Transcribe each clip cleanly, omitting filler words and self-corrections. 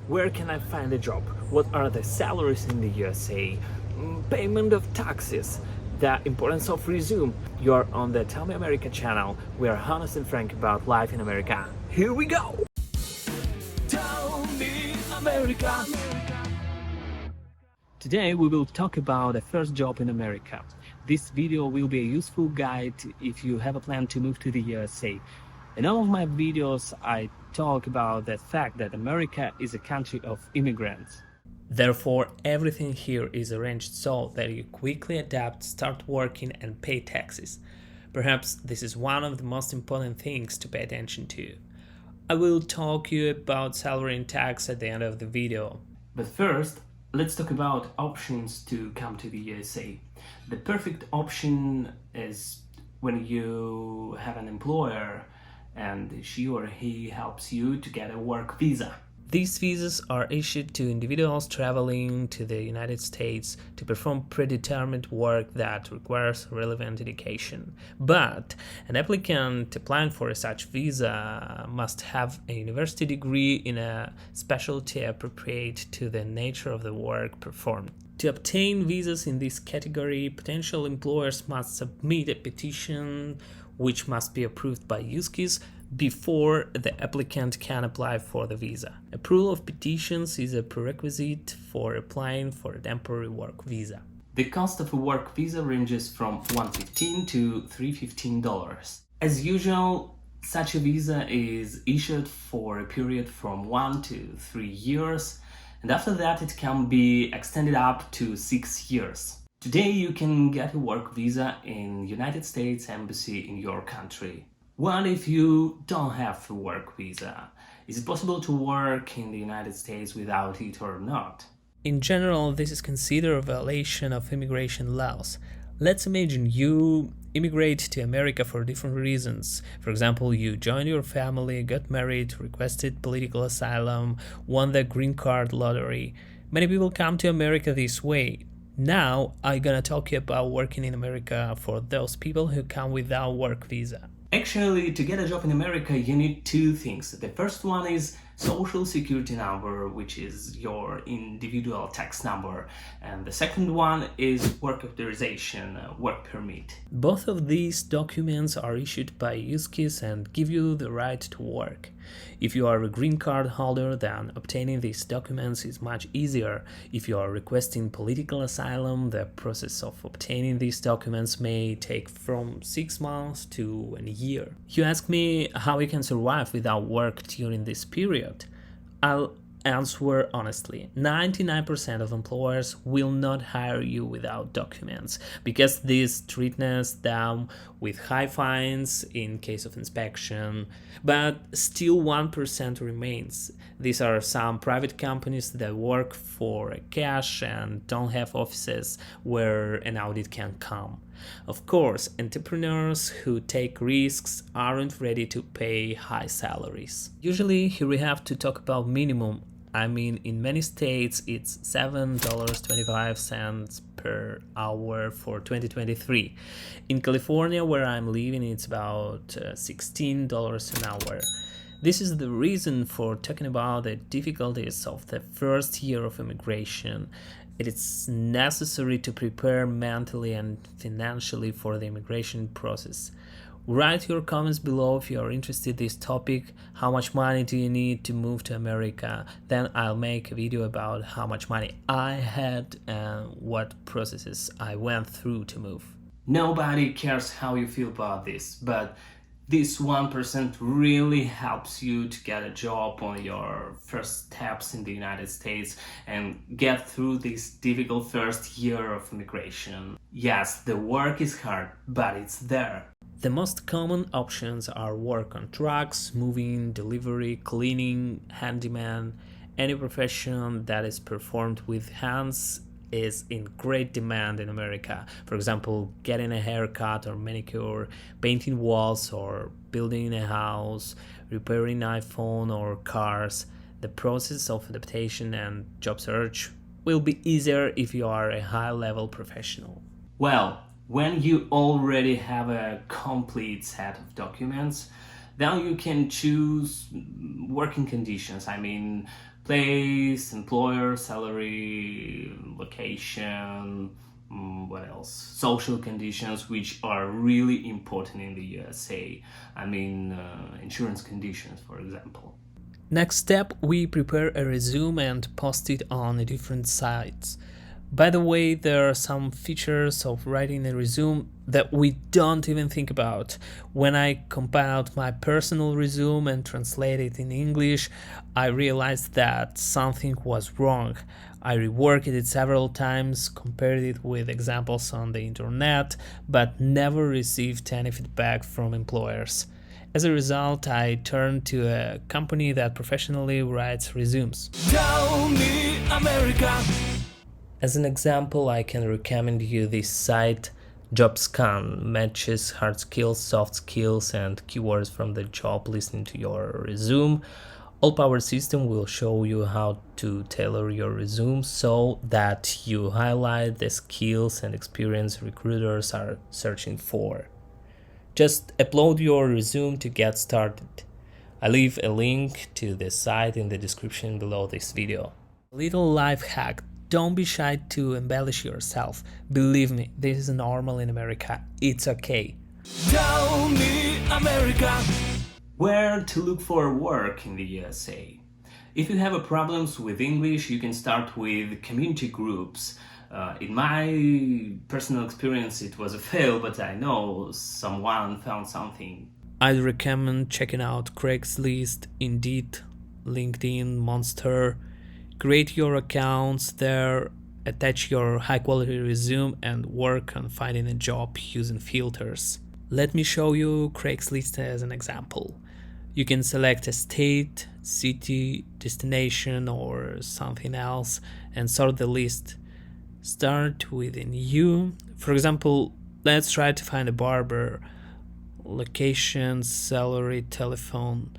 Where can I find a job? What are the salaries in the USA? Payment of taxes, the importance of resume. You are on the Tell Me America channel. We are honest and frank about life in America. Here we go! Tell me America! Today we will talk about the first job in America. This video will be a useful guide if you have a plan to move to the USA. In all of my videos, I talk about the fact that America is a country of immigrants. Therefore, everything here is arranged so that you quickly adapt, start working, and pay taxes. Perhaps this is one of the most important things to pay attention to. I will talk you about salary and tax at the end of the video. But first, let's talk about options to come to the USA. The perfect option is when you have an employer and she or he helps you to get a work visa. These visas are issued to individuals traveling to the United States to perform predetermined work that requires relevant education. But an applicant applying for such visa must have a university degree in a specialty appropriate to the nature of the work performed. To obtain visas in this category, potential employers must submit a petition which must be approved by USCIS before the applicant can apply for the visa. Approval of petitions is a prerequisite for applying for a temporary work visa. The cost of a work visa ranges from $115 to $315. As usual, such a visa is issued for a period from 1 to 3 years, and after that it can be extended up to 6 years. Today you can get a work visa in United States Embassy in your country. What if you don't have a work visa? Is it possible to work in the United States without it or not? In general, this is considered a violation of immigration laws. Let's imagine you immigrate to America for different reasons. For example, you joined your family, got married, requested political asylum, won the green card lottery. Many people come to America this way. Now, I'm gonna talk you about working in America for those people who come without work visa. Actually, to get a job in America, you need two things. The first one is Social Security number, which is your individual tax number. And the second one is work authorization, work permit. Both of these documents are issued by USCIS and give you the right to work. If you are a green card holder, then obtaining these documents is much easier. If you are requesting political asylum, the process of obtaining these documents may take from 6 months to a year. You ask me how you can survive without work during this period. I'll answer honestly. 99% of employers will not hire you without documents because this threatens them with high fines in case of inspection, but still 1% remains. These are some private companies that work for cash and don't have offices where an audit can come. Of course, entrepreneurs who take risks aren't ready to pay high salaries. Usually here we have to talk about minimum. I mean, in many states it's $7.25 per hour for 2023. In California, where I'm living, it's about $16 an hour. This is the reason for talking about the difficulties of the first year of immigration. It is necessary to prepare mentally and financially for the immigration process. Write your comments below if you are interested in this topic. How much money do you need to move to America? Then I'll make a video about how much money I had and what processes I went through to move. Nobody cares how you feel about this, but this 1% really helps you to get a job on your first steps in the United States and get through this difficult first year of immigration. Yes, the work is hard, but it's there. The most common options are work on trucks, moving, delivery, cleaning, handyman. Any profession that is performed with hands is in great demand in America. For example, getting a haircut or manicure, painting walls or building a house, repairing iPhone or cars. The process of adaptation and job search will be easier if you are a high-level professional. Well, when you already have a complete set of documents, then you can choose working conditions. I mean, Place, employer, salary, location, what else? Social conditions, which are really important in the USA. I mean, insurance conditions, for example. Next step, we prepare a resume and post it on different sites. By the way, there are some features of writing a resume that we don't even think about. When I compiled my personal resume and translated it in English, I realized that something was wrong. I reworked it several times, compared it with examples on the internet, but never received any feedback from employers. As a result, I turned to a company that professionally writes resumes. Tell me, America. As an example, I can recommend you this site. JobScan matches hard skills, soft skills, and keywords from the job listing to your resume. All Power System will show you how to tailor your resume so that you highlight the skills and experience recruiters are searching for. Just upload your resume to get started. I leave a link to the site in the description below this video. Little life hack. Don't be shy to embellish yourself. Believe me, this is normal in America. It's okay. Tell me, America. Where to look for work in the USA? If you have problems with English, you can start with community groups. In my personal experience, it was a fail, but I know someone found something. I'd recommend checking out Craigslist, Indeed, LinkedIn, Monster. Create your accounts there, attach your high-quality resume, and work on finding a job using filters. Let me show you Craigslist as an example. You can select a state, city, destination, or something else and sort the list. Start with a new. For example, let's try to find a barber. Location, salary, telephone.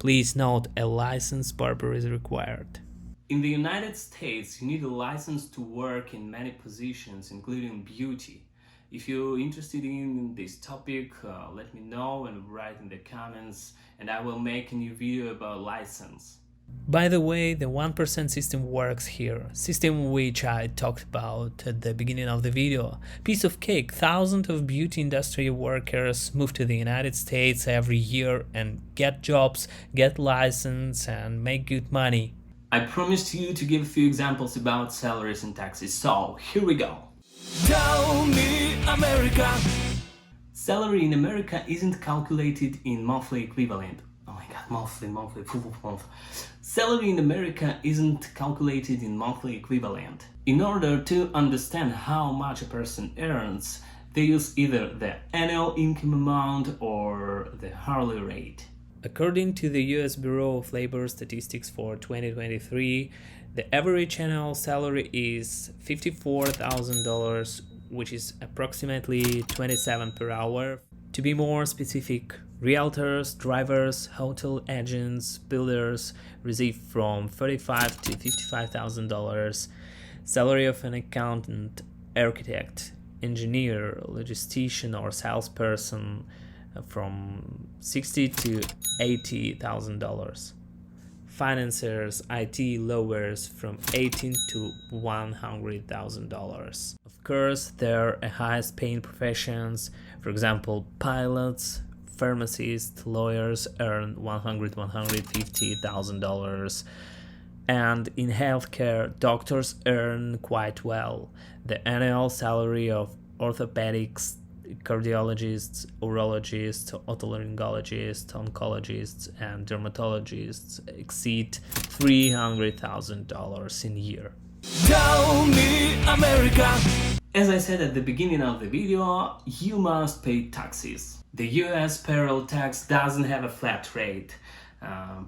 Please note, a licensed barber is required. In the United States, you need a license to work in many positions, including beauty. If you're interested in this topic, let me know and write in the comments, and I will make a new video about license. By the way, the 1% system works here, system which I talked about at the beginning of the video. Piece of cake, thousands of beauty industry workers move to the United States every year and get jobs, get license, and make good money. I promised you to give a few examples about salaries and taxes, so here we go. Tell me, America. Salary in America isn't calculated in monthly equivalent. Oh my god, monthly. Salary in America isn't calculated in monthly equivalent. In order to understand how much a person earns, they use either the annual income amount or the hourly rate. According to the US Bureau of Labor Statistics for 2023, the average annual salary is $54,000, which is approximately $27 per hour. To be more specific, realtors, drivers, hotel agents, builders receive from $35,000 to $55,000. Salary of an accountant, architect, engineer, logistician, or salesperson from $60,000 to $80,000. Financiers, IT lawyers from $18,000 to $100,000. Of course, there are highest paying professions. For example, pilots, pharmacists, lawyers earn $150,000. And in healthcare, doctors earn quite well. The annual salary of orthopedics, cardiologists, urologists, otolaryngologists, oncologists, and dermatologists exceed $300,000 in a year. Tell me, America! As I said at the beginning of the video, you must pay taxes. The US payroll tax doesn't have a flat rate.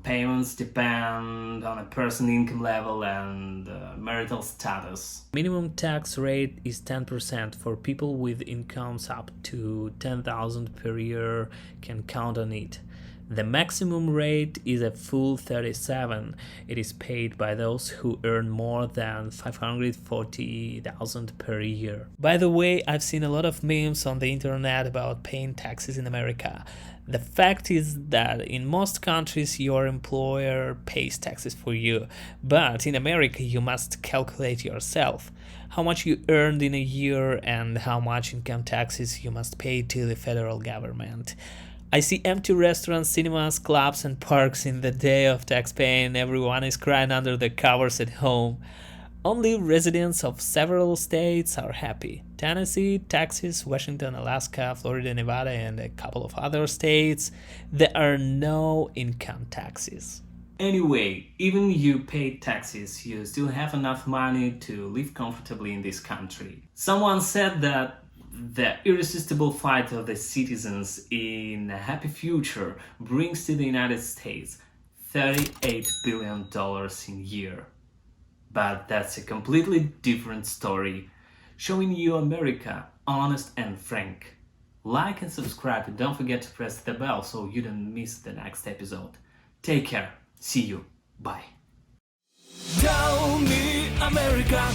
Payments depend on a person's income level and marital status. Minimum tax rate is 10% for people with incomes up to $10,000 per year can count on it. The maximum rate is a full 37%. It is paid by those who earn more than $540,000 per year. By the way, I've seen a lot of memes on the internet about paying taxes in America. The fact is that in most countries your employer pays taxes for you, but in America you must calculate yourself how much you earned in a year and how much income taxes you must pay to the federal government. I see empty restaurants, cinemas, clubs, and parks in the day of tax paying. Everyone is crying under the covers at home. Only residents of several states are happy: Tennessee, Texas, Washington, Alaska, Florida, Nevada, and a couple of other states. There are no income taxes. Anyway, even you pay taxes, you still have enough money to live comfortably in this country. Someone said that the irresistible fight of the citizens in a happy future brings to the United States $38 billion in a year. But that's a completely different story, showing you America honest and frank. Like and subscribe, and don't forget to press the bell so you don't miss the next episode. Take care. See you. Bye. Tell me, America,